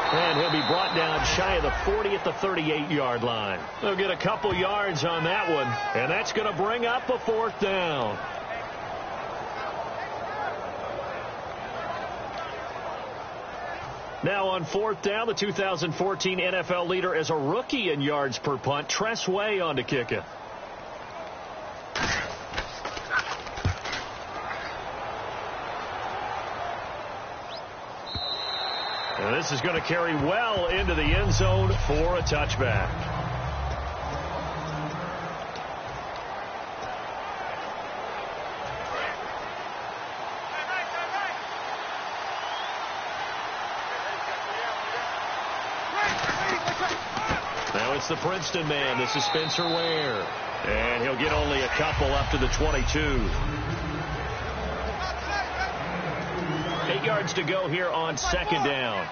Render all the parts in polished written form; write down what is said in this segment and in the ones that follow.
And he'll be brought down shy of the 40 at the 38-yard line. They'll get a couple yards on that one, and that's going to bring up a 4th down. Now on 4th down, the 2014 NFL leader as a rookie in yards per punt, Tress Way on to kick it. And this is going to carry well into the end zone for a touchback. Now it's the Princeton man. This is Spencer Ware. And he'll get only a couple up to the 22. 8 yards to go here on 2nd down.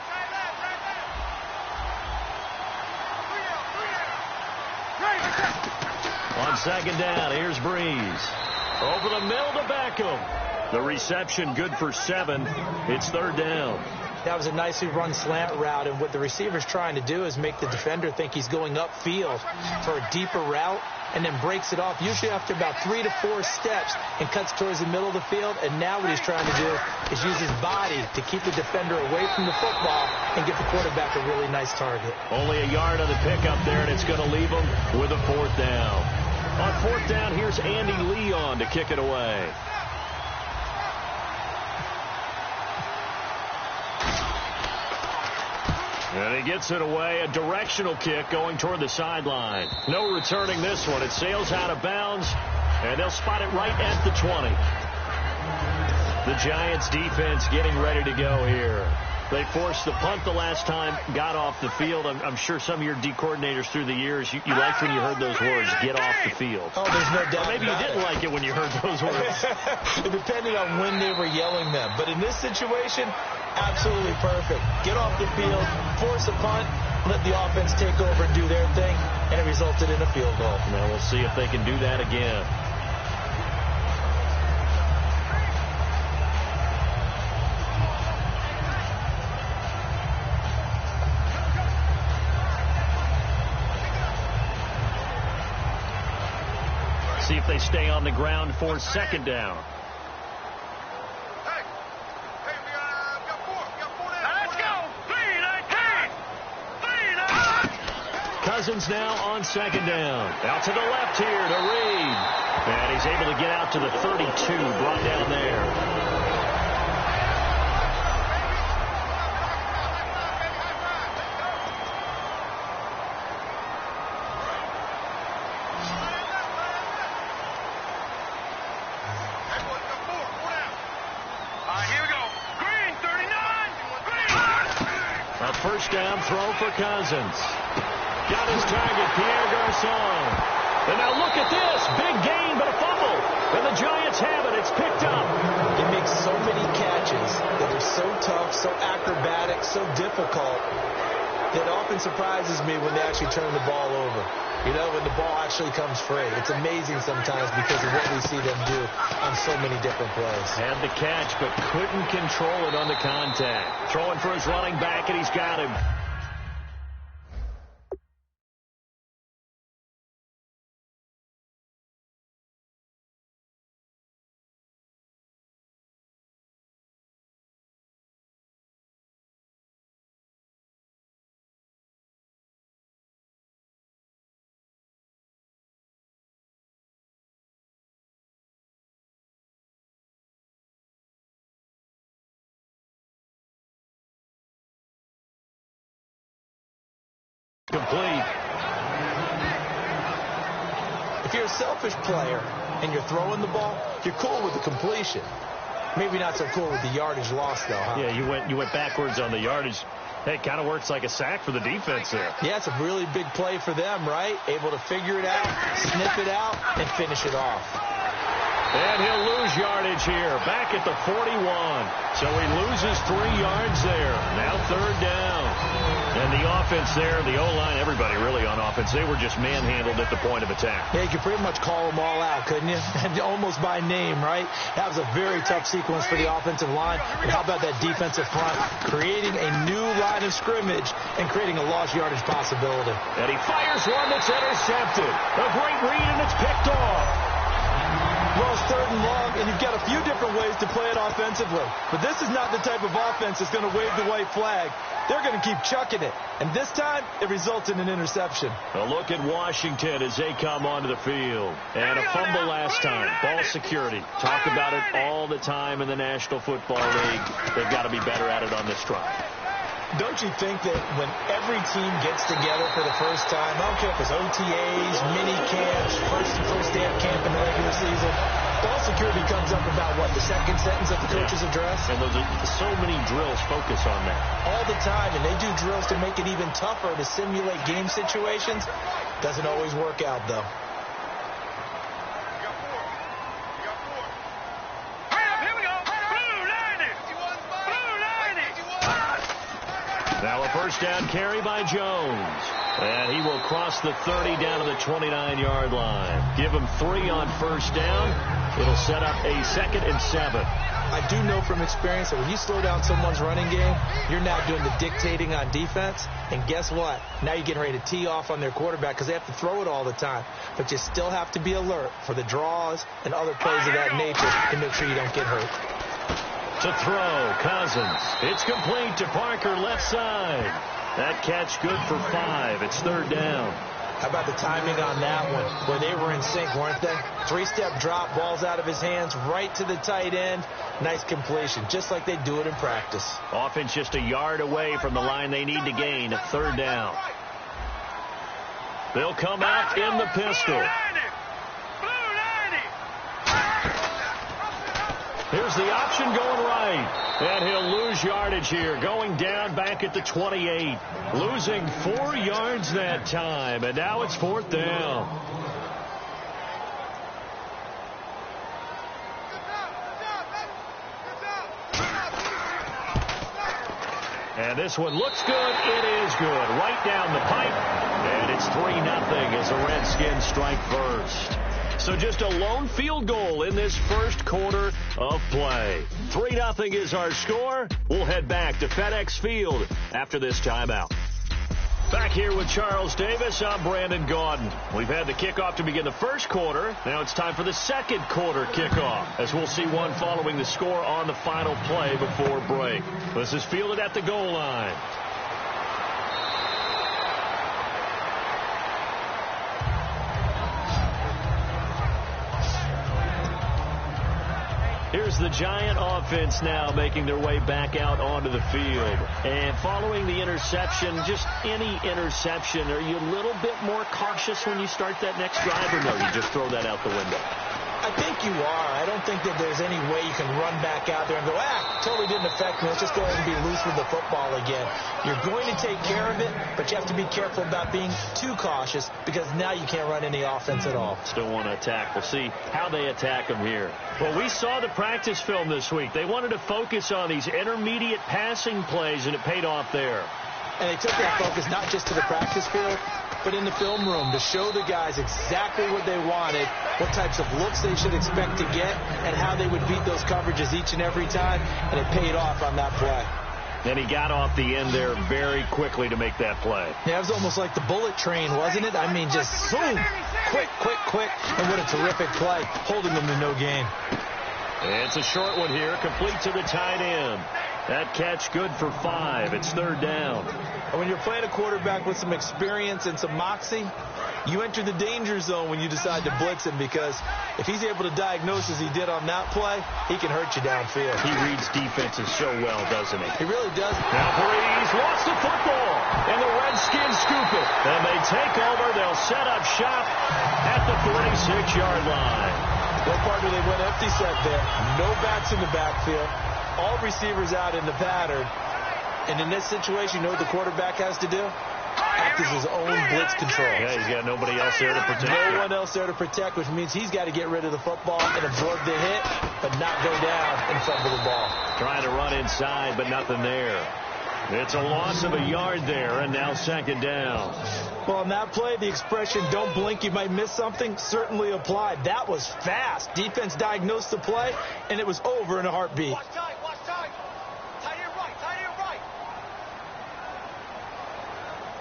On 2nd down, here's Breeze. Over the middle to Beckham. The reception good for 7. It's 3rd down. That was a nicely run slant route, and what the receiver's trying to do is make the defender think he's going upfield for a deeper route, and then breaks it off, usually after about 3 to 4 steps, and cuts towards the middle of the field. And now what he's trying to do is use his body to keep the defender away from the football and give the quarterback a really nice target. Only a yard on the pickup there, and it's going to leave him with a 4th down. On 4th down, here's Andy Leon to kick it away. And he gets it away, a directional kick going toward the sideline. No returning this one. It sails out of bounds, and they'll spot it right at the 20. The Giants defense getting ready to go here. They forced the punt the last time, got off the field. I'm sure some of your D coordinators through the years, you liked when you heard those words, get off the field. Oh, there's no doubt. Or maybe you didn't like it when you heard those words. It depended on when they were yelling them. But in this situation, absolutely perfect. Get off the field, force a punt, let the offense take over and do their thing, and it resulted in a field goal. Now we'll see if they can do that again. See if they stay on the ground for 2nd down. Cousins now on 2nd down. Out to the left here to Reed. And he's able to get out to the 32, brought down there. A 1st down throw for Cousins. Got his target, Pierre Garçon. And now look at this. Big gain, but a fumble. And the Giants have it. It's picked up. He makes so many catches that are so tough, so acrobatic, so difficult. It often surprises me when they actually turn the ball over. You know, when the ball actually comes free. It's amazing sometimes because of what we see them do on so many different plays. Had the catch, but couldn't control it on the contact. Throwing for his running back, and he's got him. Complete. If you're a selfish player and you're throwing the ball, you're cool with the completion. Maybe not so cool with the yardage loss, though, huh? Yeah, you went backwards on the yardage. Hey, it kind of works like a sack for the defense there. Yeah, it's a really big play for them, right? Able to figure it out, snip it out, and finish it off. And he'll lose yardage here, back at the 41. So he loses 3 yards there. Now 3rd down. And the offense there, the O-line, everybody really on offense, they were just manhandled at the point of attack. Yeah, you could pretty much call them all out, couldn't you? Almost by name, right? That was a very tough sequence for the offensive line. And how about that defensive front? Creating a new line of scrimmage and creating a lost yardage possibility. And he fires one that's intercepted. A great read, and it's picked off. Well, it's 3rd and long, and you've got a few different ways to play it offensively. But this is not the type of offense that's going to wave the white flag. They're going to keep chucking it. And this time, it results in an interception. A look at Washington as they come onto the field. And a fumble last time. Ball security. Talk about it all the time in the National Football League. They've got to be better at it on this drive. Don't you think that when every team gets together for the first time, I don't care if it's OTAs, mini camps, first day of camp in the regular season, ball security comes up about, what, the second sentence of the coach's address? And those are so many drills focus on that. All the time, and they do drills to make it even tougher to simulate game situations. Doesn't always work out, though. Now a first down carry by Jones. And he will cross the 30 down to the 29-yard line. Give him 3 on first down. It'll set up a 2nd and 7. I do know from experience that when you slow down someone's running game, you're now doing the dictating on defense. And guess what? Now you're getting ready to tee off on their quarterback because they have to throw it all the time. But you still have to be alert for the draws and other plays of that nature to make sure you don't get hurt. To throw, Cousins. It's complete to Parker, left side. That catch good for 5. It's 3rd down. How about the timing on that one, where they were in sync, weren't they? 3-step drop, balls out of his hands, right to the tight end. Nice completion, just like they do it in practice. Offense just a yard away from the line they need to gain at 3rd down. They'll come out in the pistol. Here's the option going right. And he'll lose yardage here. Going down back at the 28. Losing 4 yards that time. And now it's 4th down. And this one looks good. It is good. Right down the pipe. And it's 3-0 as the Redskins strike first. So just a lone field goal in this first quarter of play. 3-0 is our score. We'll head back to FedEx Field after this timeout. Back here with Charles Davis, I'm Brandon Gaudin. We've had the kickoff to begin the first quarter. Now it's time for the second quarter kickoff, as we'll see one following the score on the final play before break. This is fielded at the goal line. Here's the Giant offense now making their way back out onto the field. And following the interception, just any interception, are you a little bit more cautious when you start that next drive, or no, you just throw that out the window? I think you are. I don't think that there's any way you can run back out there and go, totally didn't affect me. Let's just go ahead and be loose with the football again. You're going to take care of it, but you have to be careful about being too cautious because now you can't run any offense at all. Still want to attack. We'll see how they attack them here. Well, we saw the practice film this week. They wanted to focus on these intermediate passing plays, and it paid off there. And they took that focus not just to the practice field, but in the film room to show the guys exactly what they wanted, what types of looks they should expect to get, and how they would beat those coverages each and every time, and it paid off on that play. And he got off the end there very quickly to make that play. Yeah, it was almost like the bullet train, wasn't it? I mean, just zoom, quick, and what a terrific play, holding them to no gain. It's a short one here, complete to the tight end. That catch good for 5. It's 3rd down. And when you're playing a quarterback with some experience and some moxie, you enter the danger zone when you decide to blitz him, because if he's able to diagnose as he did on that play, he can hurt you downfield. He reads defenses so well, doesn't he? He really does. Now Breeze lost the football, and the Redskins scoop it. And they take over. They'll set up shop at the 46-yard line. Well, partner, they went empty set there. No backs in the backfield. All receivers out in the pattern. And in this situation, you know what the quarterback has to do? Act as his own blitz control. Yeah, he's got nobody else there to protect. No one else there to protect, which means he's got to get rid of the football and absorb the hit, but not go down and fumble the ball. Trying to run inside, but nothing there. It's a loss of a yard there, and now second down. Well, on that play, the expression, don't blink, you might miss something, certainly applied. That was fast. Defense diagnosed the play, and it was over in a heartbeat. Watch tight, watch tight. Tight end right, tight end right.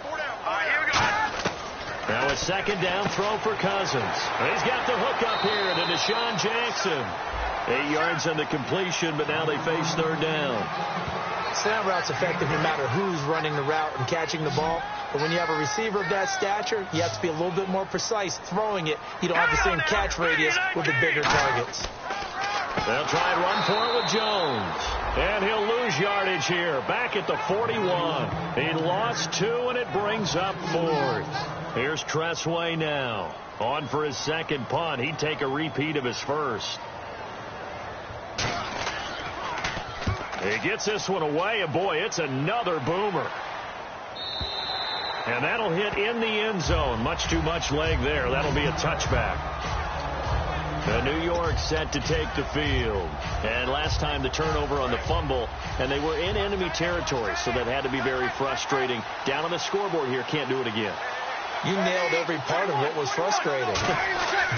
4 down. All right, here we go. Now a second down throw for Cousins. He's got the hook up here to Deshaun Jackson. 8 yards on the completion, but now they face third down. Slant route's effective no matter who's running the route and catching the ball. But when you have a receiver of that stature, you have to be a little bit more precise throwing it. You don't have the same catch radius with the bigger targets. They'll try and run for it with Jones. And he'll lose yardage here. Back at the 41. He lost 2, and it brings up 4th. Here's Tressway now. On for his second punt. He'd take a repeat of his first. He gets this one away, and boy, it's another boomer. And that'll hit in the end zone. Much too much leg there. That'll be a touchback. New York set to take the field. And last time the turnover on the fumble, and they were in enemy territory, so that had to be very frustrating. Down on the scoreboard here, can't do it again. You nailed every part of what was frustrating.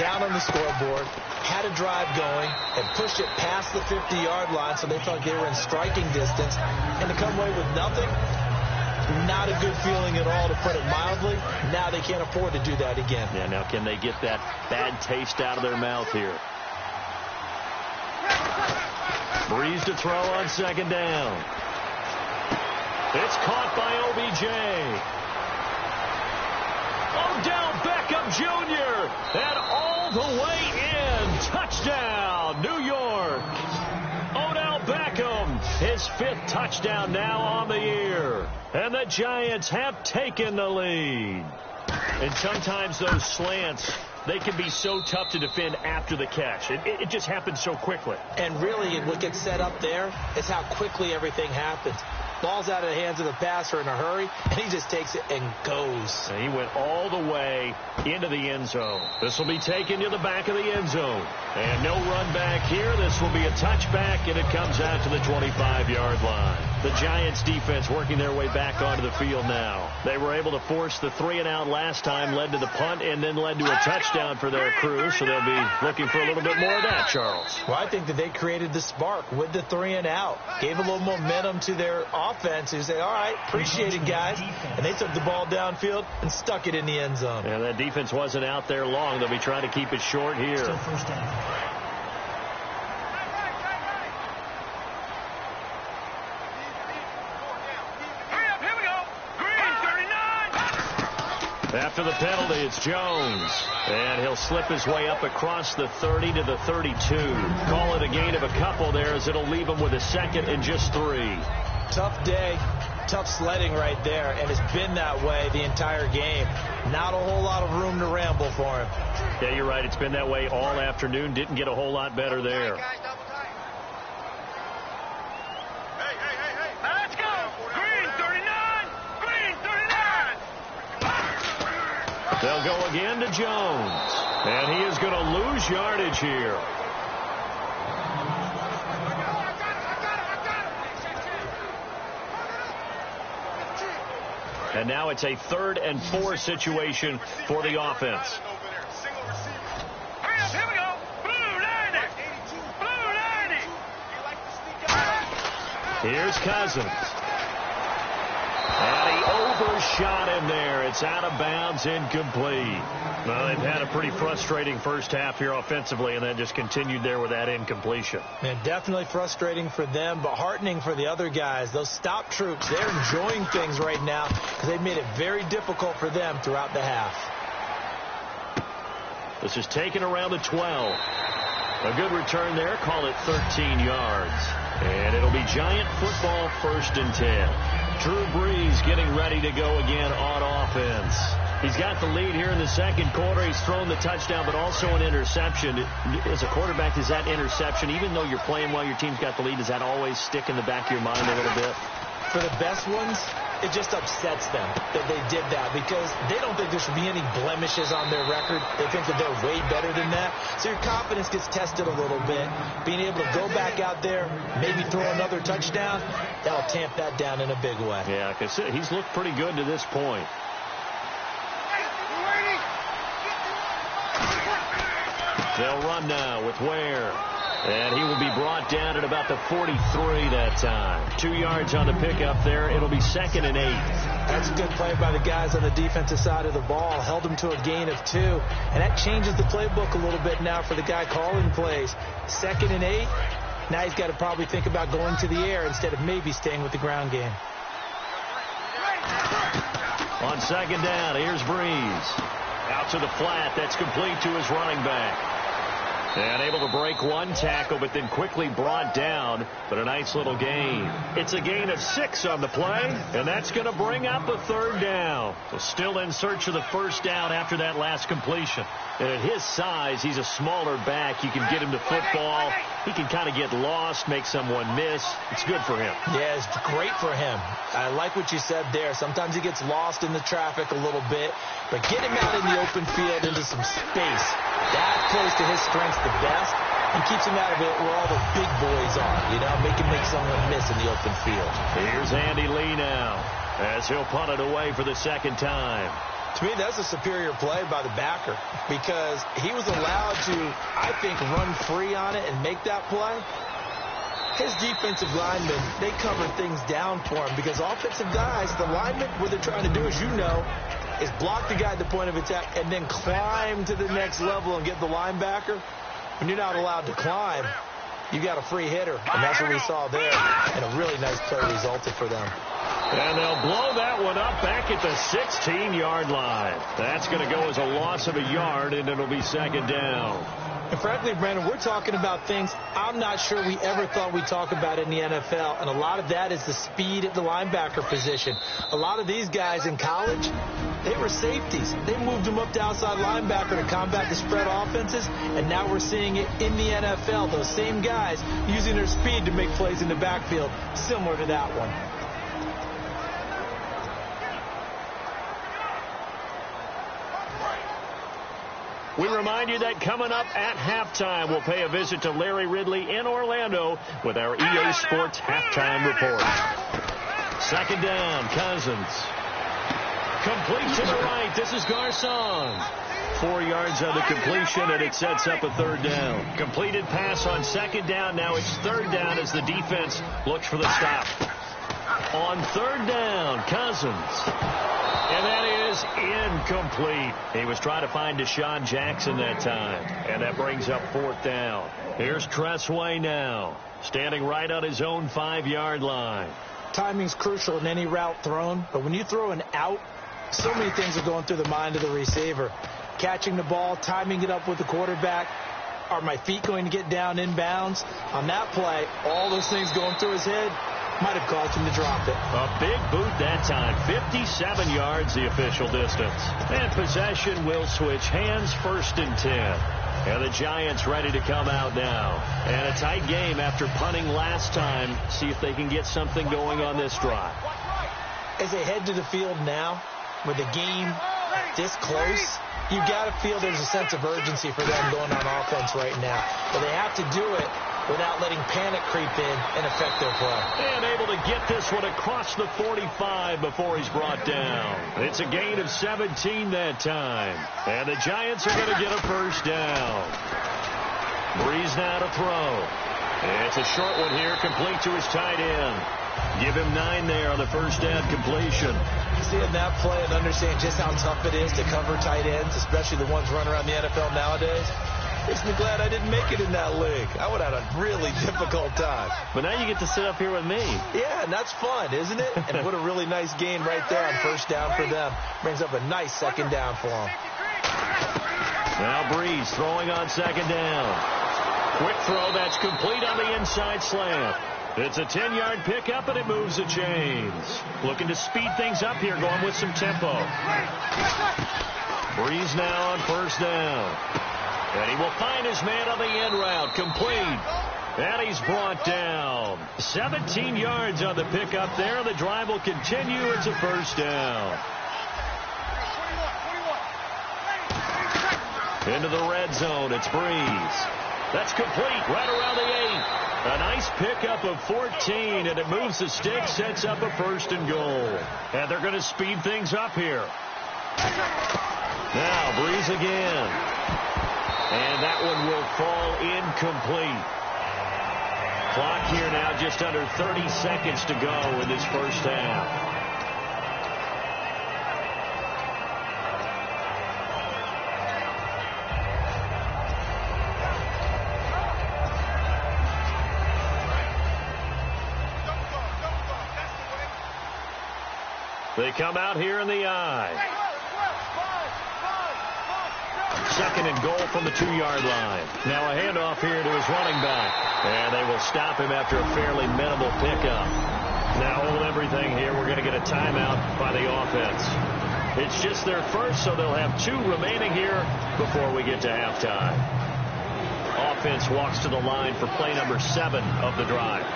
Down on the scoreboard, had a drive going, and pushed it past the 50-yard line, so they felt they were in striking distance. And to come away with nothing, not a good feeling at all, to put it mildly. Now they can't afford to do that again. Yeah, now can they get that bad taste out of their mouth here? Breeze to throw on second down. It's caught by OBJ. Odell Beckham Jr. and all the way in. Touchdown, New York. Odell Beckham, his 5th touchdown now on the year. And the Giants have taken the lead. And sometimes those slants, they can be so tough to defend after the catch. It just happens so quickly. And really, what gets set up there is how quickly everything happens. Ball's out of the hands of the passer in a hurry, and he just takes it and goes. And he went all the way into the end zone. This will be taken to the back of the end zone. And no run back here. This will be a touchback, and it comes out to the 25-yard line. The Giants defense working their way back onto the field now. They were able to force the 3-and-out last time, led to the punt, and then led to a touchdown for their crew. So they'll be looking for a little bit more of that, Charles. Well, I think that they created the spark with the 3-and-out. Gave a little momentum to their offense, who said, all right, appreciate it, guys. And they took the ball downfield and stuck it in the end zone. And that defense wasn't out there long. They'll be trying to keep it short here. Still first down. After the penalty, it's Jones. And he'll slip his way up across the 30 to the 32. Call it a gain of a couple there, as it'll leave him with a second and just 3. Tough day, tough sledding right there, and it's been that way the entire game. Not a whole lot of room to ramble for him. Yeah, you're right. It's been that way all afternoon. Didn't get a whole lot better there. Let's go. Green 39. Green 39. They'll go again to Jones. And he is going to lose yardage here. And now it's a 3rd and 4 situation for the offense. Here we go. Blue 90. Blue 90. Here's Cousins. And he overshot him there. It's out of bounds, incomplete. Well, they've had a pretty frustrating first half here offensively, and then just continued there with that incompletion. And definitely frustrating for them, but heartening for the other guys. Those stop troops, they're enjoying things right now because they've made it very difficult for them throughout the half. This is taken around the 12. A good return there. Call it 13 yards. And it'll be Giant football, 1st and 10. Drew Brees getting ready to go again on offense. He's got the lead here in the second quarter. He's thrown the touchdown, but also an interception. As a quarterback, does that interception, even though you're playing well, your team's got the lead, does that always stick in the back of your mind a little bit? For the best ones, It just upsets them that they did that because they don't think there should be any blemishes on their record. They think that they're way better than that. So your confidence gets tested a little bit. Being able to go back out there, maybe throw another touchdown, that'll tamp that down in a big way. Yeah, like I said, he's looked pretty good to this point. They'll run now with Ware. And he will be brought down at about the 43 that time. 2 yards on the pickup there. It'll be 2nd and 8. That's a good play by the guys on the defensive side of the ball. Held them to a gain of 2. And that changes the playbook a little bit now for the guy calling plays. 2nd and 8. Now he's got to probably think about going to the air instead of maybe staying with the ground game. On 2nd down, here's Breeze. Out to the flat. That's complete to his running back. And able to break one tackle, but then quickly brought down. But a nice little gain. It's a gain of 6 on the play, and that's going to bring up a 3rd down. So still in search of the 1st down after that last completion. And at his size, he's a smaller back. You can get him to football. He can kind of get lost, make someone miss. It's good for him. Yeah, it's great for him. I like what you said there. Sometimes he gets lost in the traffic a little bit, but get him out in the open field into some space. That plays to his strengths the best and keeps him out of it where all the big boys are, you know, make someone miss in the open field. Here's Andy Lee now as he'll punt it away for the 2nd time. To me, that's a superior play by the backer because he was allowed to, I think, run free on it and make that play. His defensive linemen, they cover things down for him because offensive guys, the linemen, what they're trying to do, as you know, is block the guy at the point of attack and then climb to the next level and get the linebacker. When you're not allowed to climb, you got a free hitter, and that's what we saw there, and a really nice play resulted for them. And they'll blow that one up back at the 16-yard line. That's going to go as a loss of a yard, and it'll be 2nd down. And frankly, Brandon, we're talking about things I'm not sure we ever thought we'd talk about in the NFL, and a lot of that is the speed at the linebacker position. A lot of these guys in college, they were safeties. They moved them up to outside linebacker to combat the spread offenses, and now we're seeing it in the NFL. Those same guys using their speed to make plays in the backfield, similar to that one. We remind you that coming up at halftime, we'll pay a visit to Larry Ridley in Orlando with our EA Sports Halftime Report. 2nd down, Cousins. Complete to the right. This is Garcon. 4 yards on the completion, and it sets up a 3rd down. Completed pass on 2nd down. Now it's 3rd down as the defense looks for the stop. On 3rd down, Cousins. And that is incomplete. He was trying to find Deshaun Jackson that time. And that brings up 4th down. Here's Tressway now, standing right on his own 5-yard line. Timing's crucial in any route thrown, but when you throw an out, so many things are going through the mind of the receiver. Catching the ball, timing it up with the quarterback. Are my feet going to get down inbounds? On that play, all those things going through his head might have caused him to drop it. A big boot that time. 57 yards the official distance. And possession will switch hands, 1st and 10. And the Giants ready to come out now. And a tight game after punting last time. See if they can get something going on this drive. As they head to the field now, with the game this close, you got to feel there's a sense of urgency for them going on offense right now. But they have to do it without letting panic creep in and affect their play. And able to get this one across the 45 before he's brought down. It's a gain of 17 that time. And the Giants are going to get a 1st down. Breeze now to throw. It's a short one here, complete to his tight end. Give him 9 there on the 1st down completion. Seeing that play and understanding just how tough it is to cover tight ends, especially the ones running around the NFL nowadays, makes me glad I didn't make it in that league. I would have had a really difficult time. But now you get to sit up here with me. Yeah, and that's fun, isn't it? And what a really nice gain right there on 1st down for them. Brings up a nice 2nd down for them. Now Breeze throwing on 2nd down. Quick throw, that's complete on the inside slant. It's a 10-yard pickup, and it moves the chains. Looking to speed things up here, going with some tempo. Breeze now on 1st down. And he will find his man on the end route. Complete. And he's brought down. 17 yards on the pickup there. The drive will continue. It's a first down. Into the red zone. It's Breeze. That's complete right around the 8. A nice pickup of 14, and it moves the sticks, sets up a first and goal. And they're going to speed things up here. Now, Breeze again. And that one will fall incomplete. Clock here now just under 30 seconds to go in this first half. They come out here in the eye. Second and goal from the 2-yard line. Now a handoff here to his running back. And they will stop him after a fairly minimal pickup. Now hold everything here. We're going to get a timeout by the offense. It's just their first, so they'll have 2 remaining here before we get to halftime. Offense walks to the line for play number 7 of the drive.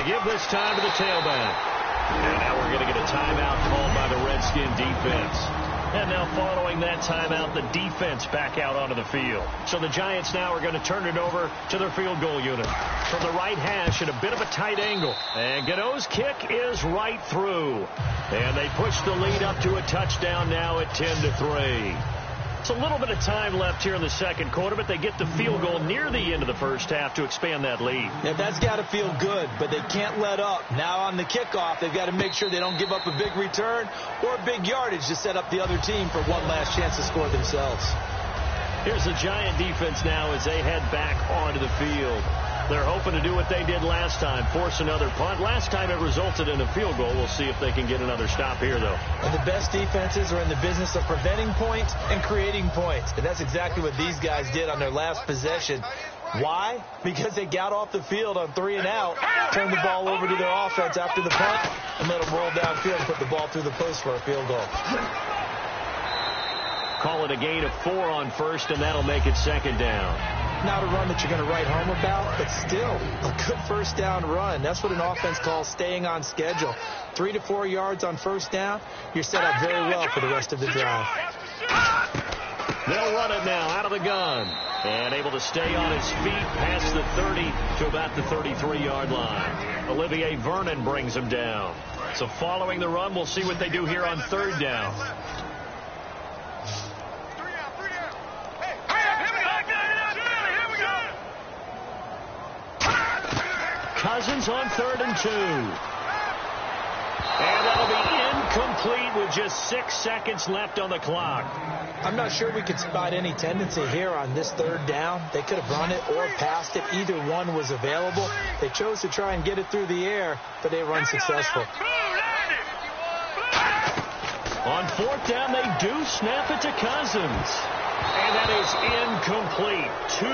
Give this time to the tailback. And now we're going to get a timeout called by the Redskin defense. And now following that timeout, the defense back out onto the field. So the Giants now are going to turn it over to their field goal unit. From the right hash at a bit of a tight angle. And Gano's kick is right through. And they push the lead up to a touchdown now at 10-3. It's a little bit of time left here in the second quarter, but they get the field goal near the end of the first half to expand that lead. Yeah, that's got to feel good, but they can't let up. Now on the kickoff, they've got to make sure they don't give up a big return or a big yardage to set up the other team for one last chance to score themselves. Here's the Giant defense now as they head back onto the field. They're hoping to do what they did last time, force another punt. Last time it resulted in a field goal. We'll see if they can get another stop here, though. And the best defenses are in the business of preventing points and creating points. And that's exactly what these guys did on their last possession. Why? Because they got off the field on 3 and out, turned the ball over to their offense after the punt, and let them roll downfield and put the ball through the post for a field goal. Call it a gain of 4 on first, and that'll make it second down. Not a run that you're going to write home about, but still a good first down run. That's what an offense calls staying on schedule. 3 to 4 yards on first down, you're set up very well for the rest of the drive. They'll run it now out of the gun. And able to stay on his feet past the 30 to about the 33-yard line. Olivier Vernon brings him down. So following the run, we'll see what they do here on third down. Cousins on 3rd and 2. And that'll be incomplete with just 6 seconds left on the clock. I'm not sure we could spot any tendency here on this 3rd down. They could have run it or passed it. Either one was available. They chose to try and get it through the air, but they were unsuccessful. On 4th down, they do snap it to Cousins. And that is incomplete. 2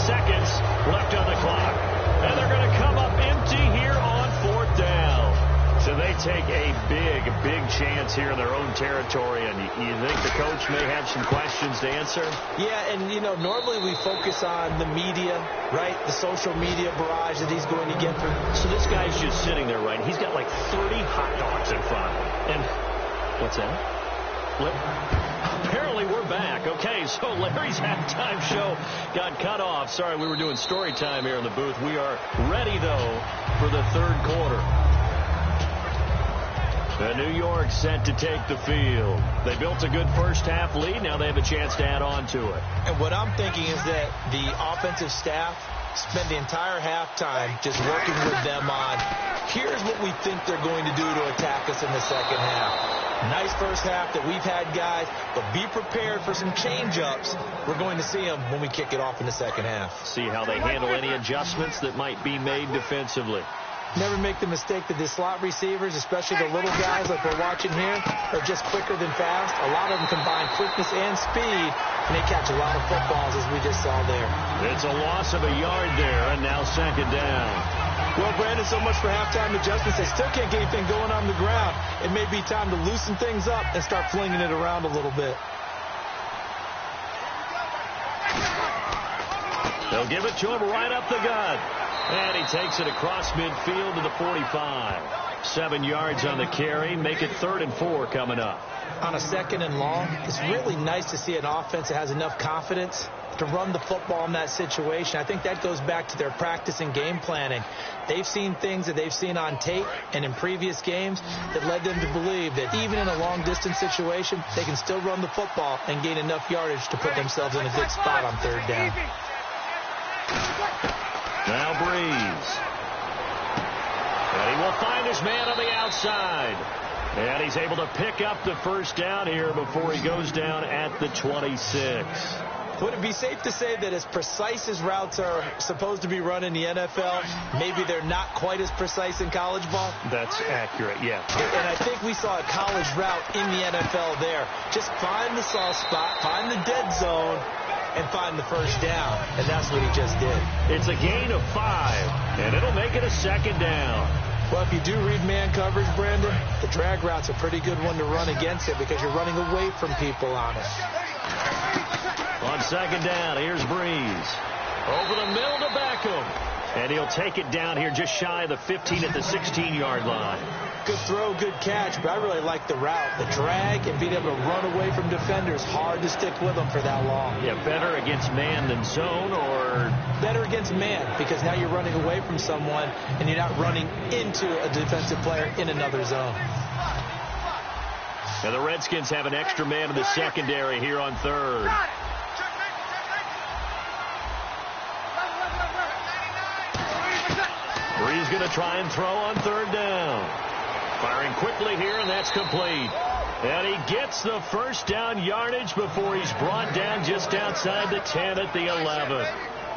seconds left on the clock. And they're going to come up empty here on 4th down. So they take a big chance here in their own territory. And you think the coach may have some questions to answer? Yeah, and, you know, normally we focus on the media, right? The social media barrage that he's going to get through. So this guy's just sitting there, right? He's got like 30 hot dogs in front of him. And what's that? Apparently we're back. Okay, so Larry's halftime show got cut off. Sorry, we were doing story time here in the booth. We are ready, though, for the 3rd quarter. New York set to take the field. They built a good first half lead. Now they have a chance to add on to it. And what I'm thinking is that the offensive staff spent the entire halftime just working with them on, here's what we think they're going to do to attack us in the second half. Nice first half that we've had, guys, but be prepared for some change-ups. We're going to see them when we kick it off in the second half. See how they handle any adjustments that might be made defensively. Never make the mistake that the slot receivers, especially the little guys like we're watching here, are just quicker than fast. A lot of them combine quickness and speed, and they catch a lot of footballs, as we just saw there. It's a loss of a yard there, and now second down. Well, Brandon, so much for halftime adjustments. They still can't get anything going on the ground. It may be time to loosen things up and start flinging it around a little bit. They'll give it to him right up the gut. And he takes it across midfield to the 45. 7 yards on the carry. Make it 3rd and 4 coming up. On a 2nd and long, it's really nice to see an offense that has enough confidence to run the football in that situation. I think that goes back to their practice and game planning. They've seen things that they've seen on tape and in previous games that led them to believe that even in a long-distance situation, they can still run the football and gain enough yardage to put themselves in a good spot on 3rd down. Now Breeze. And he will find his man on the outside. And he's able to pick up the 1st down here before he goes down at the 26. Would it be safe to say that as precise as routes are supposed to be run in the NFL, maybe they're not quite as precise in college ball? That's accurate, yeah. And I think we saw a college route in the NFL there. Just find the soft spot, find the dead zone, and find the 1st down. And that's what he just did. It's a gain of 5, and it'll make it a 2nd down. Well, if you do read man coverage, Brandon, the drag route's a pretty good one to run against it because you're running away from people on it. On 2nd down, here's Breeze. Over the middle to Beckham. And he'll take it down here just shy of the 15 at the 16-yard line. Good throw, good catch, but I really like the route. The drag and being able to run away from defenders, hard to stick with them for that long. Yeah, better against man than zone, or? Better against man, because now you're running away from someone and you're not running into a defensive player in another zone. Now the Redskins have an extra man in the secondary here on 3rd. Breeze going to try and throw on 3rd down. Firing quickly here, and that's complete. And he gets the 1st down yardage before he's brought down just outside the 10 at the 11.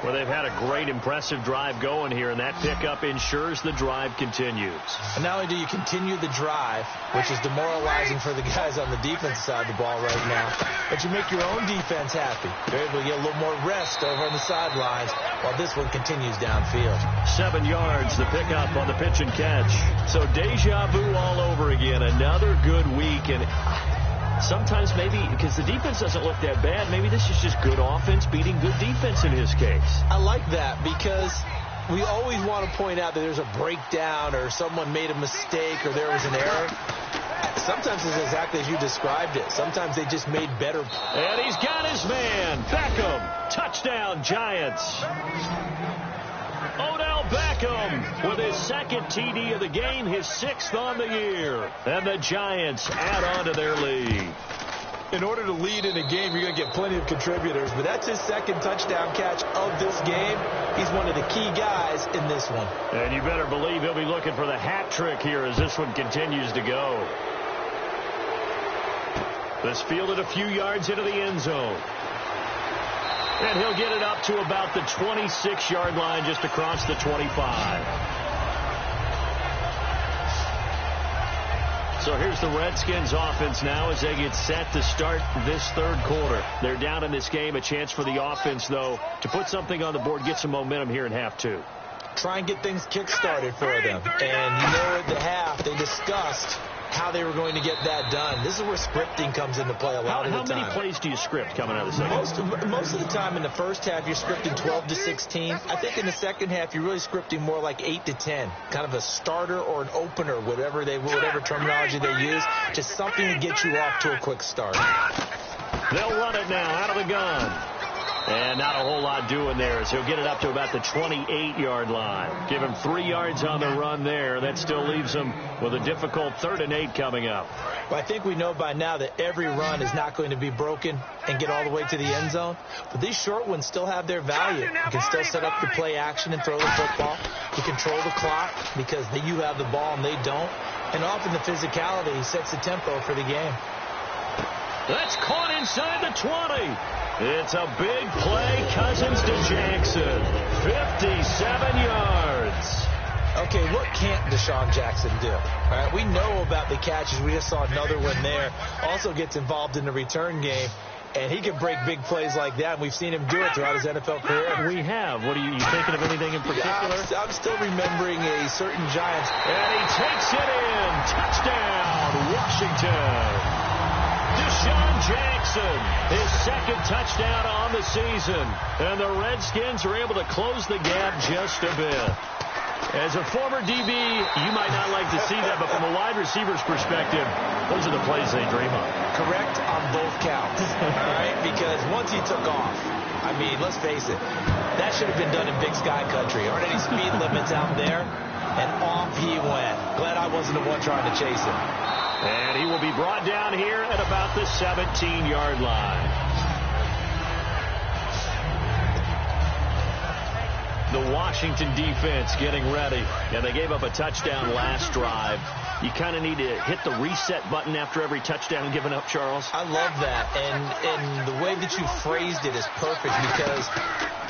Well, they've had a great, impressive drive going here, and that pickup ensures the drive continues. And not only do you continue the drive, which is demoralizing for the guys on the defense side of the ball right now, but you make your own defense happy. You're able to get a little more rest over on the sidelines while this one continues downfield. 7 yards, the pickup on the pitch and catch. So deja vu all over again. Another good week, and sometimes maybe because the defense doesn't look that bad, maybe this is just good offense beating good defense in his case. I like that because we always want to point out that there's a breakdown or someone made a mistake or there was an error. Sometimes it's exactly as you described it. Sometimes they just made better. And he's got his man. Beckham. Touchdown, Giants. Odell Beckham with his 2nd TD of the game, his 6th on the year. And the Giants add on to their lead. In order to lead in a game, you're going to get plenty of contributors, but that's his 2nd touchdown catch of this game. He's one of the key guys in this one. And you better believe he'll be looking for the hat trick here as this one continues to go. This fielded a few yards into the end zone. And he'll get it up to about the 26-yard line just across the 25. So here's the Redskins offense now as they get set to start this 3rd quarter. They're down in this game. A chance for the offense, though, to put something on the board, get some momentum here in half 2. Try and get things kick-started for them. And you know at the half they discussed how they were going to get that done. This is where scripting comes into play a lot of the time. How many plays do you script coming out of the second? Most of the time in the first half, you're scripting 12 to 16. I think in the second half, you're really scripting more like 8 to 10. Kind of a starter or an opener, whatever terminology they use. Just something to get you off to a quick start. They'll run it now out of the gun. And not a whole lot doing there as he'll get it up to about the 28-yard line. Give him 3 yards on the run there. That still leaves him with a difficult 3rd and 8 coming up. Well, I think we know by now that every run is not going to be broken and get all the way to the end zone. But these short ones still have their value. You can still set up your play action and throw the football. You control the clock because you have the ball and they don't. And often the physicality sets the tempo for the game. That's caught inside the 20. It's a big play. Cousins to Jackson. 57 yards. Okay, what can't Deshaun Jackson do? All right, we know about the catches. We just saw another one there. Also gets involved in the return game. And he can break big plays like that, and we've seen him do it throughout his NFL career. We have. What are you thinking of anything in particular? Yeah, I'm still remembering a certain Giants. And he takes it in. Touchdown, Washington. Deshaun Jackson, his second touchdown on the season. And the Redskins are able to close the gap just a bit. As a former DB, you might not like to see that, but from a wide receiver's perspective, those are the plays they dream of. Correct on both counts, all right? Because once he took off, I mean, let's face it, that should have been done in Big Sky Country. Aren't any speed limits out there? And off he went. Glad I wasn't the one trying to chase him. And he will be brought down here at about the 17-yard line. The Washington defense getting ready, and they gave up a touchdown last drive. You kind of need to hit the reset button after every touchdown given up, Charles. I love that, and the way that you phrased it is perfect, because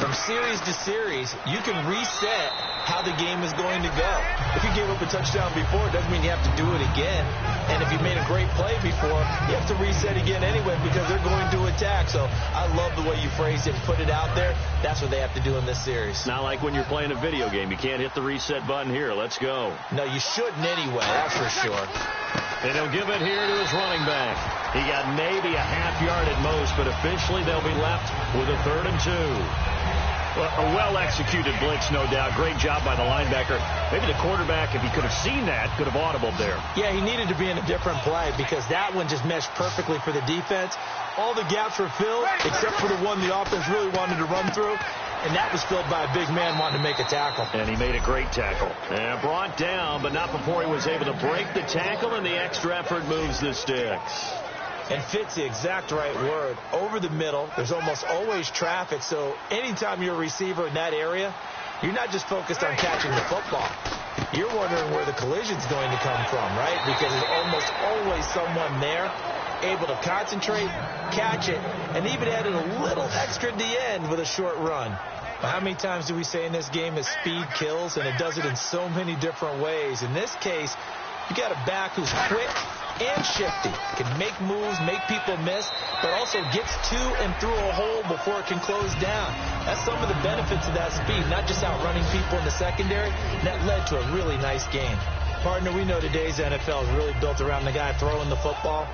from series to series, you can reset how the game is going to go. If you gave up a touchdown before, it doesn't mean you have to do it again. And if you made a great play before, you have to reset again anyway, because they're going to attack. So I love the way you phrased it and put it out there. That's what they have to do in this series. Not like when you're playing a video game. You can't hit the reset button here. Let's go. No, you shouldn't anyway, that's for sure. And he'll give it here to his running back. He got maybe a half yard at most, but officially they'll be left with a 3rd and 2. Well, a well-executed blitz, no doubt. Great job by the linebacker. Maybe the quarterback, if he could have seen that, could have audibled there. Yeah, he needed to be in a different play, because that one just meshed perfectly for the defense. All the gaps were filled, except for the one the offense really wanted to run through, and that was filled by a big man wanting to make a tackle. And he made a great tackle. And brought down, but not before he was able to break the tackle, and the extra effort moves the sticks. And fits the exact right word. Over the middle, there's almost always traffic, so anytime you're a receiver in that area, you're not just focused on catching the football. You're wondering where the collision's going to come from, right? Because there's almost always someone there able to concentrate, catch it, and even added a little extra at the end with a short run. How many times do we say in this game that speed kills, and it does it in so many different ways? In this case, you got a back who's quick and shifty, can make moves, make people miss, but also gets to and through a hole before it can close down. That's some of the benefits of that speed, not just outrunning people in the secondary. That led to a really nice game. Partner, we know today's NFL is really built around the guy throwing the football.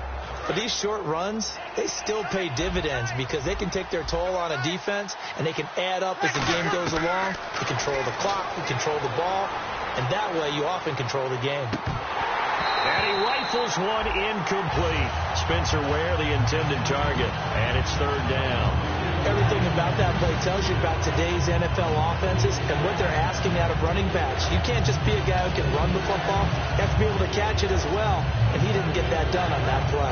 But these short runs, they still pay dividends, because they can take their toll on a defense, and they can add up as the game goes along. You control the clock, you control the ball, and that way you often control the game. And he rifles one incomplete. Spencer Ware, the intended target, and it's 3rd down. Everything about that play tells you about today's NFL offenses and what they're asking out of running backs. You can't just be a guy who can run the football. You have to be able to catch it as well, and he didn't get that done on that play.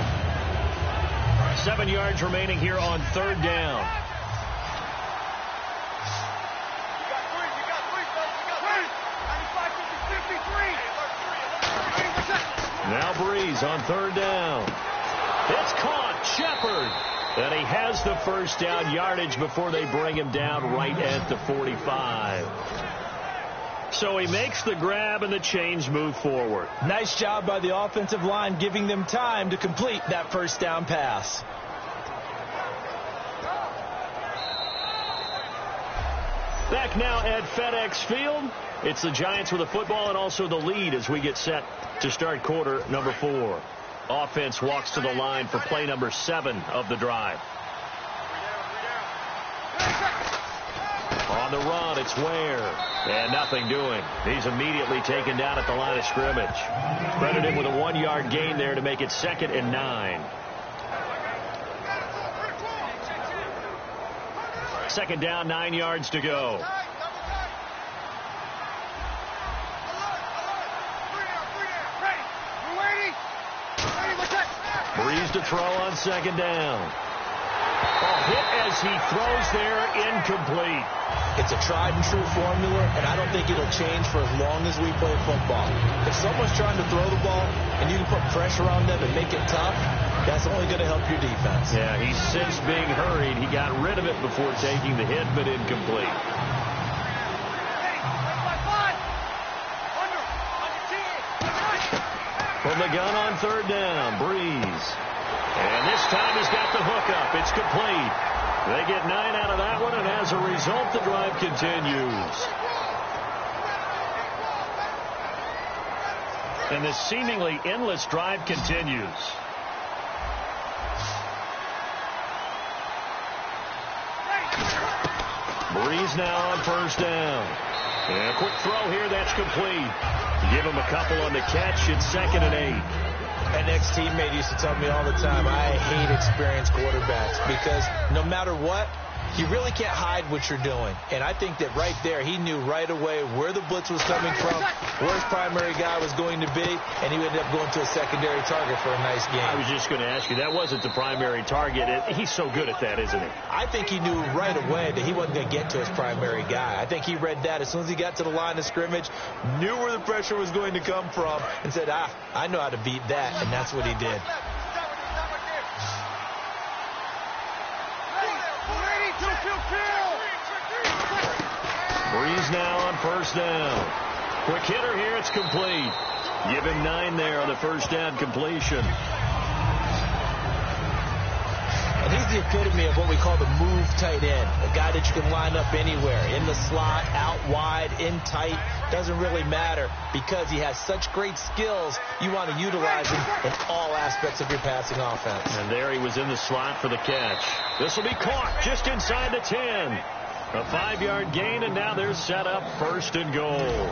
7 yards remaining here on 3rd down. Now Breeze on 3rd down. It's caught. Shepard. And he has the first down yardage before they bring him down right at the 45. So he makes the grab, and the chains move forward. Nice job by the offensive line, giving them time to complete that first down pass. Back now at FedEx Field. It's the Giants with the football and also the lead as we get set to start quarter number 4. Offense walks to the line for play number 7 of the drive. On the run, it's Ware. And nothing doing. He's immediately taken down at the line of scrimmage. Credited with a 1-yard gain there to make it 2nd and 9. 2nd down, 9 yards to go. Breeze to throw on 2nd down. Hit as he throws there, incomplete. It's a tried and true formula, and I don't think it'll change for as long as we play football. If someone's trying to throw the ball and you can put pressure on them and make it tough, that's only going to help your defense. Yeah, he's since being hurried. He got rid of it before taking the hit, but incomplete. From the gun on 3rd down, Breeze. And this time he's got the hook up. It's complete. They get 9 out of that one, and as a result, the drive continues. And this seemingly endless drive continues. Breeze now on first down. And a quick throw here, that's complete. Give him a couple on the catch. It's 2nd and 8. An ex-teammate used to tell me all the time, I hate experienced quarterbacks because no matter what, you really can't hide what you're doing. And I think that right there, he knew right away where the blitz was coming from, where his primary guy was going to be, and he ended up going to a secondary target for a nice game. I was just going to ask you, that wasn't the primary target. He's so good at that, isn't he? I think he knew right away that he wasn't going to get to his primary guy. I think he read that as soon as he got to the line of scrimmage, knew where the pressure was going to come from, and said, I know how to beat that, and that's what he did. Breeze now on first down. Quick hitter here, it's complete. Give him 9 there on the first down completion. And he's the epitome of what we call the move tight end, a guy that you can line up anywhere, in the slot, out wide, in tight, doesn't really matter because he has such great skills. You want to utilize him in all aspects of your passing offense. And there he was in the slot for the catch. This will be caught just inside the 10. A 5-yard gain, and now they're set up 1st and goal.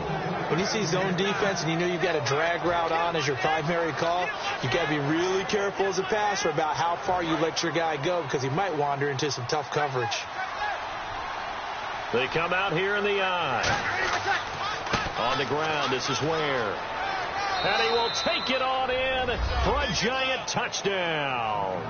When you see zone defense and you know you've got a drag route on as your primary call, you've got to be really careful as a passer about how far you let your guy go because he might wander into some tough coverage. They come out here in the eye. On the ground, this is Ware. And he will take it on in for a giant touchdown.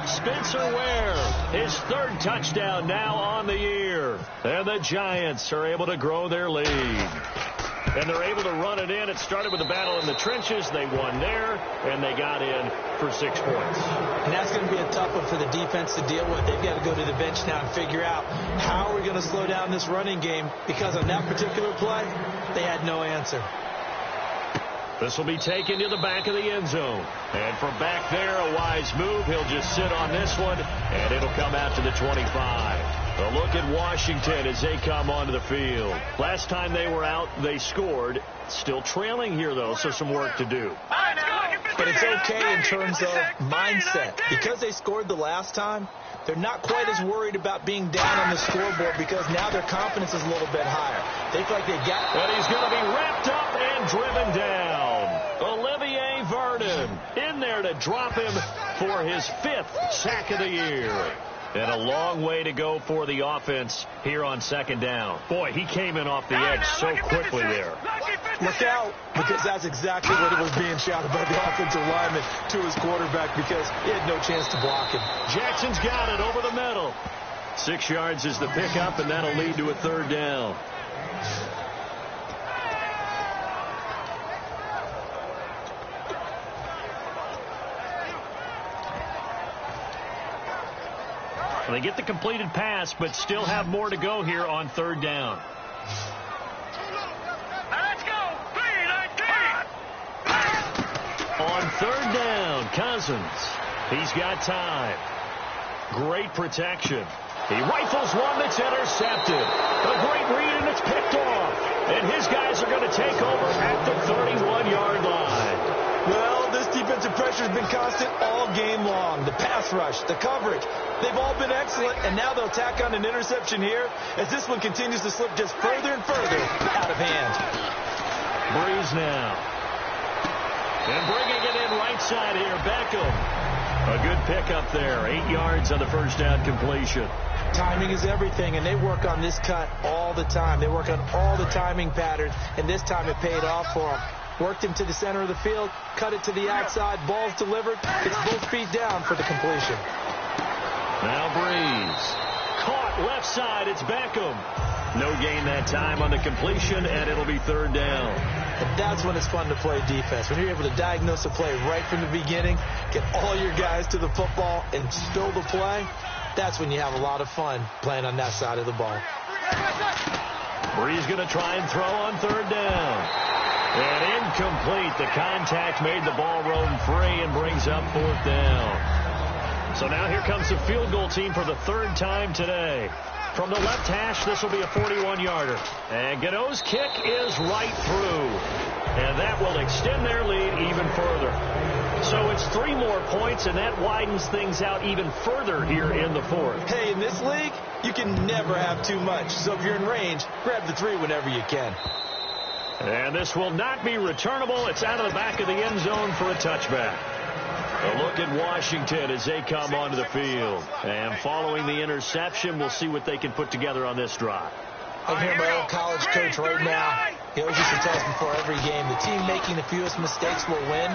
Spencer Ware, his 3rd touchdown now on the year. And the Giants are able to grow their lead. And they're able to run it in. It started with a battle in the trenches. They won there, and they got in for 6 points. And that's going to be a tough one for the defense to deal with. They've got to go to the bench now and figure out how are we going to slow down this running game because on that particular play, they had no answer. This will be taken to the back of the end zone. And from back there, a wise move. He'll just sit on this one, and it'll come out to the 25. A look at Washington as they come onto the field. Last time they were out, they scored. Still trailing here, though, so some work to do. But it's okay in terms of mindset. Because they scored the last time, they're not quite as worried about being down on the scoreboard because now their confidence is a little bit higher. They feel like they've got... And he's going to be wrapped up and driven down. Olivier Vernon in there to drop him for his 5th sack of the year. And a long way to go for the offense here on 2nd down. Boy, he came in off the edge so quickly there. Look out, because that's exactly what it was being shouted by the offensive lineman to his quarterback because he had no chance to block him. Jackson's got it over the middle. 6 yards is the pickup, and that'll lead to a 3rd down. They get the completed pass, but still have more to go here on 3rd down. Let's go. 3-19. On 3rd down, Cousins. He's got time. Great protection. He rifles one that's intercepted. A great read, and it's picked off. And his guys are going to take over at the 31-yard line. Well, this defensive pressure has been constant all game long. The pass rush, the coverage, they've all been excellent, and now they'll tack on an interception here as this one continues to slip just further and further out of hand. Breeze now. And bringing it in right side here, Beckham. A good pickup there. 8 yards on the first down completion. Timing is everything, and they work on this cut all the time. They work on all the timing patterns, and this time it paid off for them. Worked him to the center of the field, cut it to the outside, ball's delivered. It's both feet down for the completion. Now Breeze. Caught left side, it's Beckham. No gain that time on the completion, and it'll be 3rd down. And that's when it's fun to play defense. When you're able to diagnose a play right from the beginning, get all your guys to the football, and spill the play, that's when you have a lot of fun playing on that side of the ball. Breeze going to try and throw on 3rd down. And incomplete. The contact made the ball roam free and brings up 4th down. So now here comes the field goal team for the 3rd time today. From the left hash, this will be a 41-yarder. And Gano's kick is right through. And that will extend their lead even further. So it's 3 more points, and that widens things out even further here in the 4th. Hey, in this league, you can never have too much. So if you're in range, grab the 3 whenever you can. And this will not be returnable. It's out of the back of the end zone for a touchback. A look at Washington as they come onto the field. And following the interception, we'll see what they can put together on this drive. I hear my old college coach right now. He always used to tell us before every game, the team making the fewest mistakes will win.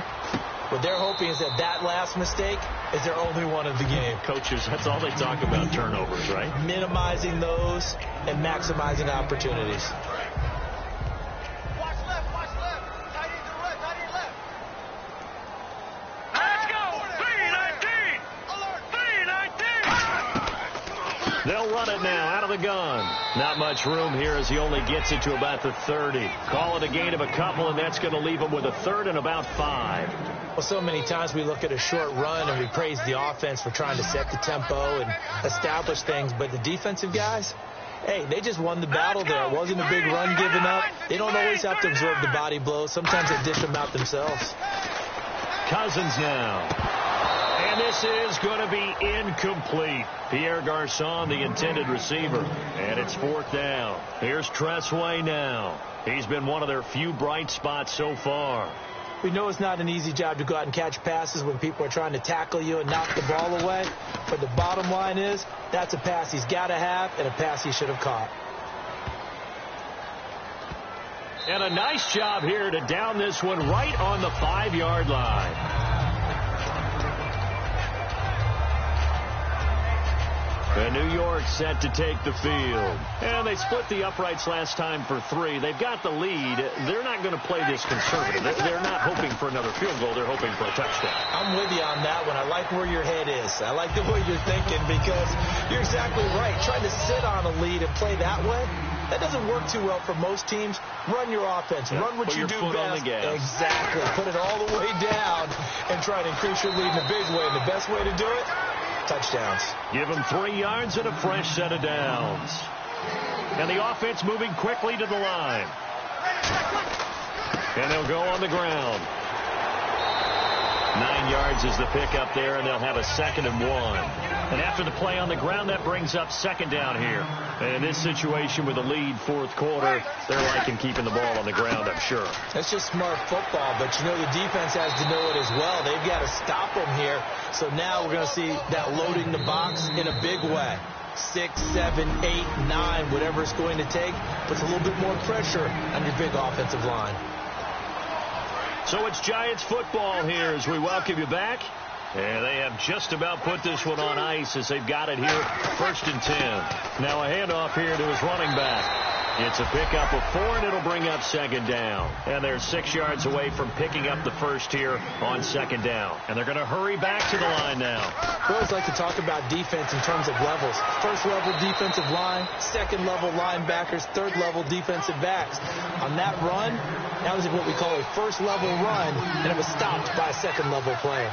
What they're hoping is that last mistake is their only one of the game. Coaches, that's all they talk about, turnovers, right? Minimizing those and maximizing opportunities. They'll run it now out of the gun. Not much room here as he only gets it to about the 30. Call it a gain of a couple, and that's going to leave him with a 3rd and about 5. Well, so many times we look at a short run and we praise the offense for trying to set the tempo and establish things. But the defensive guys, hey, they just won the battle there. It wasn't a big run given up. They don't always have to absorb the body blows. Sometimes they dish them out themselves. Cousins now. And this is going to be incomplete. Pierre Garçon, the intended receiver. And it's 4th down. Here's Tressway now. He's been one of their few bright spots so far. We know it's not an easy job to go out and catch passes when people are trying to tackle you and knock the ball away. But the bottom line is, that's a pass he's got to have and a pass he should have caught. And a nice job here to down this one right on the 5-yard line. And New York set to take the field. And they split the uprights last time for 3. They've got the lead. They're not going to play this conservative. They're not hoping for another field goal. They're hoping for a touchdown. I'm with you on that one. I like where your head is. I like the way you're thinking because you're exactly right. Trying to sit on a lead and play that way, that doesn't work too well for most teams. Run your offense. Run what you do best. Exactly. Put it all the way down and try to increase your lead in a big way. And the best way to do it, touchdowns. Give them 3 yards and a fresh set of downs. And the offense moving quickly to the line. And they'll go on the ground. 9 yards is the pickup there, and they'll have a 2nd and 1. And after the play on the ground, that brings up 2nd down here. And in this situation with a lead 4th quarter, they're liking keeping the ball on the ground, I'm sure. That's just smart football, but you know the defense has to know it as well. They've got to stop them here. So now we're going to see that loading the box in a big way. 6, 7, 8, 9, whatever it's going to take, puts a little bit more pressure on your big offensive line. So it's Giants football here as we welcome you back. And they have just about put this one on ice as they've got it here, 1st and 10. Now a handoff here to his running back. It's a pickup of 4, and it'll bring up 2nd down. And they're 6 yards away from picking up the first here on 2nd down. And they're going to hurry back to the line now. We always like to talk about defense in terms of levels. 1st level defensive line, 2nd level linebackers, 3rd level defensive backs. On that run, that was what we call a 1st level run, and it was stopped by a 2nd level player.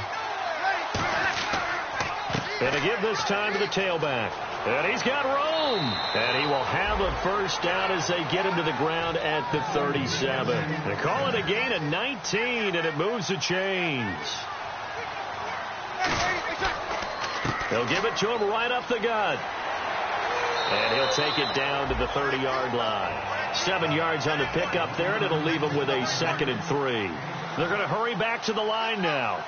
And to give this time to the tailback. And he's got room. And he will have a 1st down as they get him to the ground at the 37. They call it a gain of 19, and it moves the chains. They'll give it to him right up the gut. And he'll take it down to the 30-yard line. 7 yards on the pickup there, and it'll leave him with a 2nd and 3. They're going to hurry back to the line now.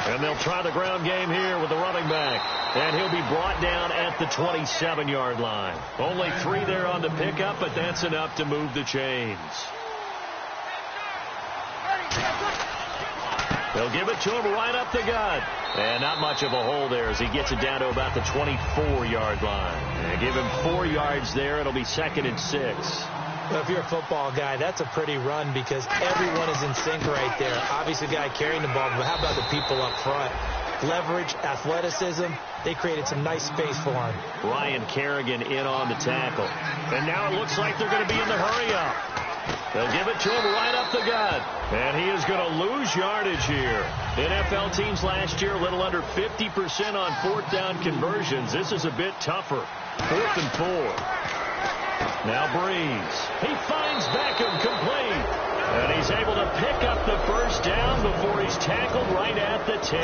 And they'll try the ground game here with the running back. And he'll be brought down at the 27-yard line. Only 3 there on the pickup, but that's enough to move the chains. They'll give it to him right up the gut. And not much of a hole there as he gets it down to about the 24-yard line. And give him 4 yards there. It'll be 2nd and 6. Well, if you're a football guy, that's a pretty run because everyone is in sync right there. Obviously, the guy carrying the ball, but how about the people up front? Leverage, athleticism, they created some nice space for him. Ryan Kerrigan in on the tackle. And now it looks like they're going to be in the hurry-up. They'll give it to him right up the gut. And he is going to lose yardage here. NFL teams last year a little under 50% on fourth down conversions. This is a bit tougher. 4th and 4. Now Breeze. He finds Beckham complete. And he's able to pick up the first down before he's tackled right at the 10.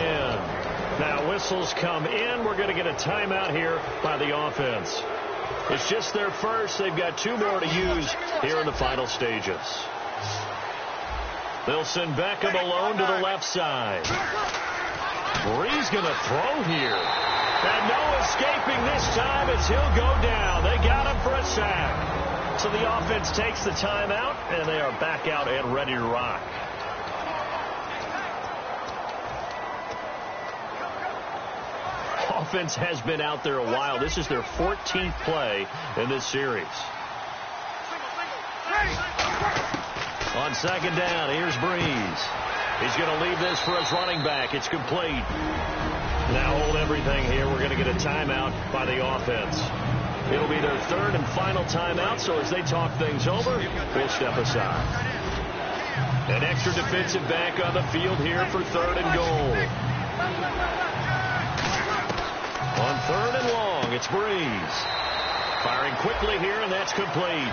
Now whistles come in. We're going to get a timeout here by the offense. It's just their first. They've got 2 more to use here in the final stages. They'll send Beckham alone to the left side. Breeze going to throw here. And no escaping this time as he'll go down. They got him for a sack. So the offense takes the timeout, and they are back out and ready to rock. Offense has been out there a while. This is their 14th play in this series. On second down, here's Breeze. He's going to leave this for his running back. It's complete. Now hold everything here. We're going to get a timeout by the offense. It'll be their 3rd and final timeout, so as they talk things over, we'll step aside. An extra defensive back on the field here for 3rd and goal. On 3rd and long, it's Breeze. Firing quickly here, and that's complete.